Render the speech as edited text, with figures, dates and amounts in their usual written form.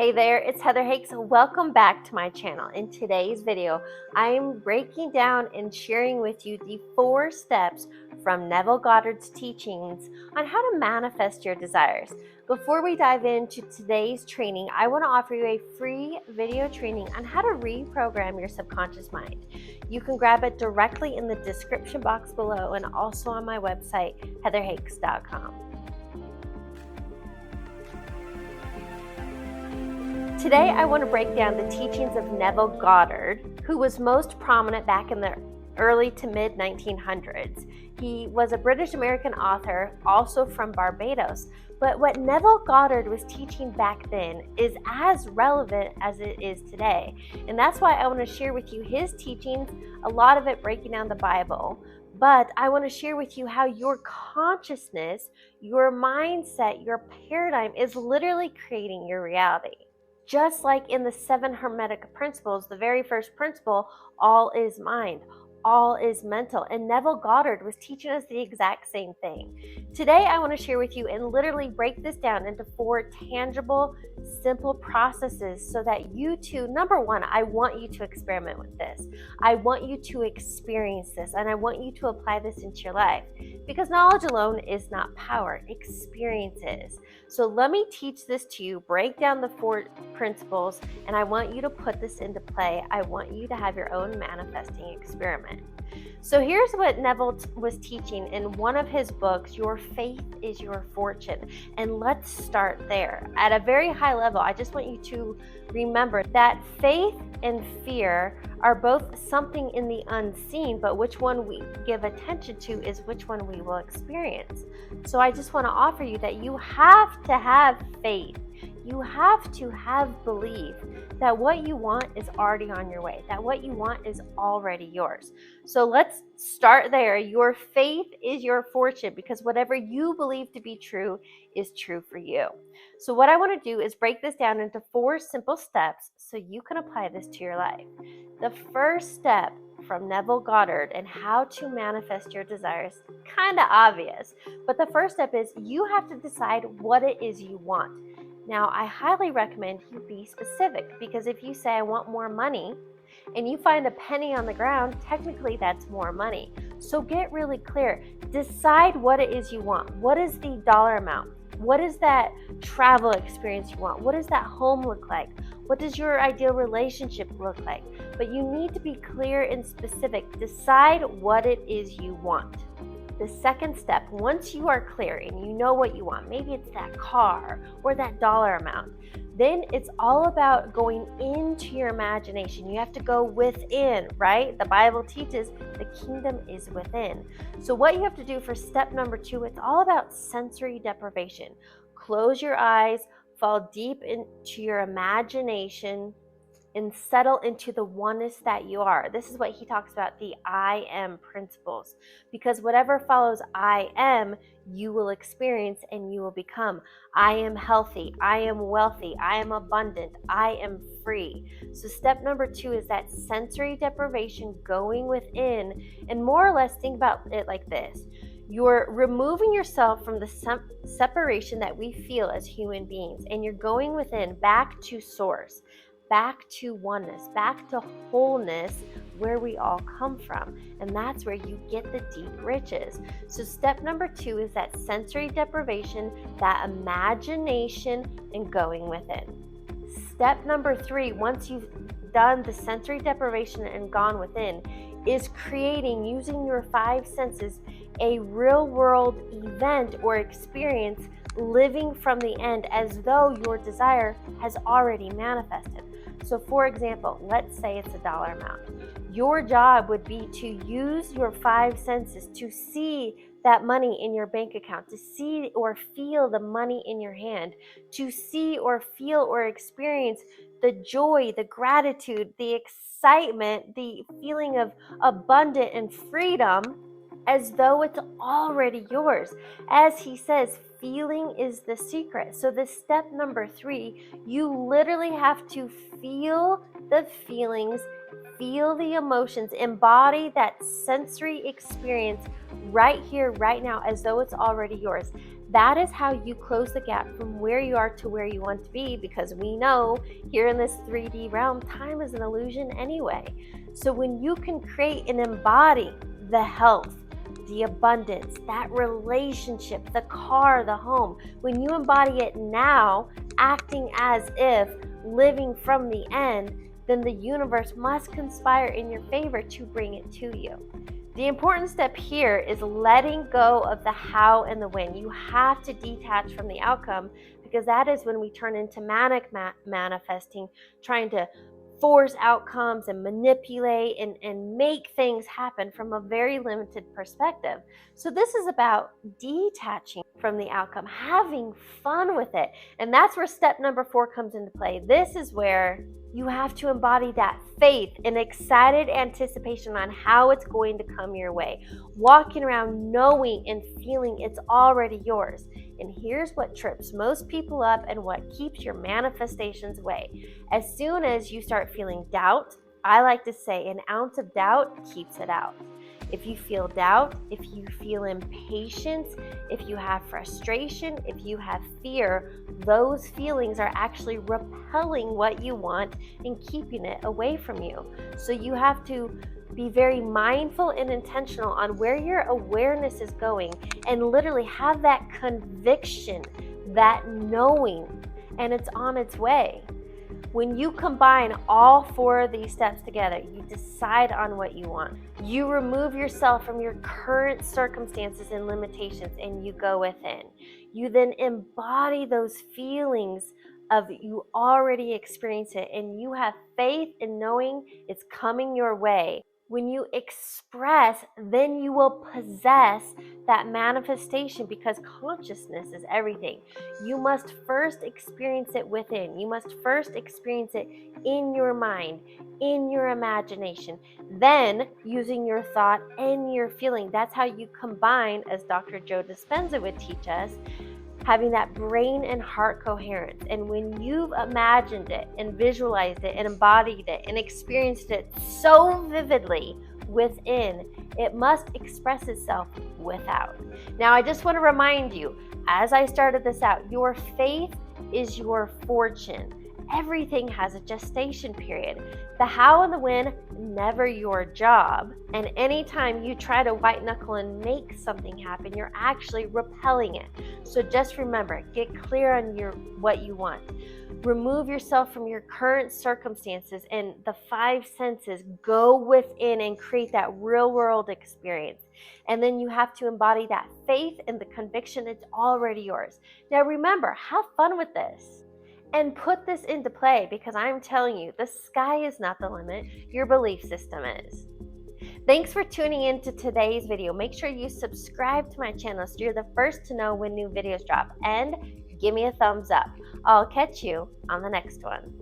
Hey there, it's Heather Hakes. Welcome back to my channel. In today's video, I am breaking down and sharing with you the 4 steps from Neville Goddard's teachings on how to manifest your desires. Before we dive into today's training, I want to offer you a free video training on how to reprogram your subconscious mind. You can grab it directly in the description box below and also on my website, heatherahakes.com. Today, I want to break down the teachings of Neville Goddard, who was most prominent back in the early to mid 1900s. He was a British American author, also from Barbados. But what Neville Goddard was teaching back then is as relevant as it is today. And that's why I want to share with you his teachings, a lot of it breaking down the Bible. But I want to share with you how your consciousness, your mindset, your paradigm is literally creating your reality. Just like in the 7 Hermetic principles, the very first principle, all is mind, all is mental. And Neville Goddard was teaching us the exact same thing. Today, I want to share with you and literally break this down into 4 tangible, simple processes so that you too, number one, I want you to experiment with this. I want you to experience this, and I want you to apply this into your life. Because knowledge alone is not power, experience is. So let me teach this to you, break down the 4 principles, and I want you to put this into play. I want you to have your own manifesting experiment. So here's what Neville was teaching in one of his books, Your Faith is Your Fortune. And let's start there. At a very high level, I just want you to remember that faith and fear are both something in the unseen, but which one we give attention to is which one we will experience. So I just want to offer you that you have to have faith. You have to have belief that what you want is already on your way, that what you want is already yours. So let's start there. Your faith is your fortune, because whatever you believe to be true is true for you. So what I want to do is break this down into 4 simple steps so you can apply this to your life. The first step from Neville Goddard and how to manifest your desires, kind of obvious, but the first step is you have to decide what it is you want. Now, I highly recommend you be specific, because if you say, I want more money, and you find a penny on the ground, technically that's more money. So get really clear. Decide what it is you want. What is the dollar amount? What is that travel experience you want? What does that home look like? What does your ideal relationship look like? But you need to be clear and specific. Decide what it is you want. The second step, once you are clear and you know what you want, maybe it's that car or that dollar amount, then it's all about going into your imagination. You have to go within, right? The Bible teaches the kingdom is within. So what you have to do for step number 2, it's all about sensory deprivation. Close your eyes, fall deep into your imagination, and settle into the oneness that you are. This is what he talks about, the I am principles. Because whatever follows I am, you will experience and you will become. I am healthy, I am wealthy, I am abundant, I am free. So step number 2 is that sensory deprivation, going within, and more or less think about it like this. You're removing yourself from the separation that we feel as human beings, and you're going within, back to source, back to oneness, back to wholeness, where we all come from. And that's where you get the deep riches. So step number 2 is that sensory deprivation, that imagination, and going within. Step number 3, once you've done the sensory deprivation and gone within, is creating, using your 5 senses, a real world event or experience, living from the end as though your desire has already manifested. So for example, let's say it's a dollar amount. Your job would be to use your 5 senses to see that money in your bank account, to see or feel the money in your hand, to see or feel or experience the joy, the gratitude, the excitement, the feeling of abundance and freedom, as though it's already yours. As he says, feeling is the secret. So the step number 3, you literally have to feel the feelings, feel the emotions, embody that sensory experience right here, right now, as though it's already yours. That is how you close the gap from where you are to where you want to be, because we know here in this 3D realm, time is an illusion anyway. So when you can create and embody the health, the abundance, that relationship, the car, the home, when you embody it now, acting as if, living from the end, then the universe must conspire in your favor to bring it to you. The important step here is letting go of the how and the when. You have to detach from the outcome, because that is when we turn into manic manifesting, trying to force outcomes and manipulate and make things happen from a very limited perspective. So this is about detaching from the outcome, having fun with it. And that's where step number 4 comes into play. This is where you have to embody that faith and excited anticipation on how it's going to come your way. Walking around knowing and feeling it's already yours. And here's what trips most people up and what keeps your manifestations away. As soon as you start feeling doubt, I like to say an ounce of doubt keeps it out. If you feel doubt, if you feel impatience, if you have frustration, if you have fear, those feelings are actually repelling what you want and keeping it away from you. So you have to be very mindful and intentional on where your awareness is going, and literally have that conviction, that knowing, and it's on its way. When you combine all 4 of these steps together, you decide on what you want. You remove yourself from your current circumstances and limitations, and you go within. You then embody those feelings of you already experience it, and you have faith in knowing it's coming your way. When you express, then you will possess that manifestation, because consciousness is everything. You must first experience it within. You must first experience it in your mind, in your imagination, then using your thought and your feeling. That's how you combine, as Dr. Joe Dispenza would teach us, having that brain and heart coherence. And when you've imagined it and visualized it and embodied it and experienced it so vividly within, it must express itself without. Now, I just want to remind you, as I started this out, your faith is your fortune. Everything has a gestation period. The how and the when, never your job. And anytime you try to white knuckle and make something happen, you're actually repelling it. So just remember, get clear on what you want. Remove yourself from your current circumstances and the 5 senses. Go within and create that real world experience. And then you have to embody that faith and the conviction it's already yours. Now remember, have fun with this. And put this into play, because I'm telling you, the sky is not the limit. Your belief system is. Thanks for tuning in to today's video. Make sure you subscribe to my channel so you're the first to know when new videos drop. And give me a thumbs up. I'll catch you on the next one.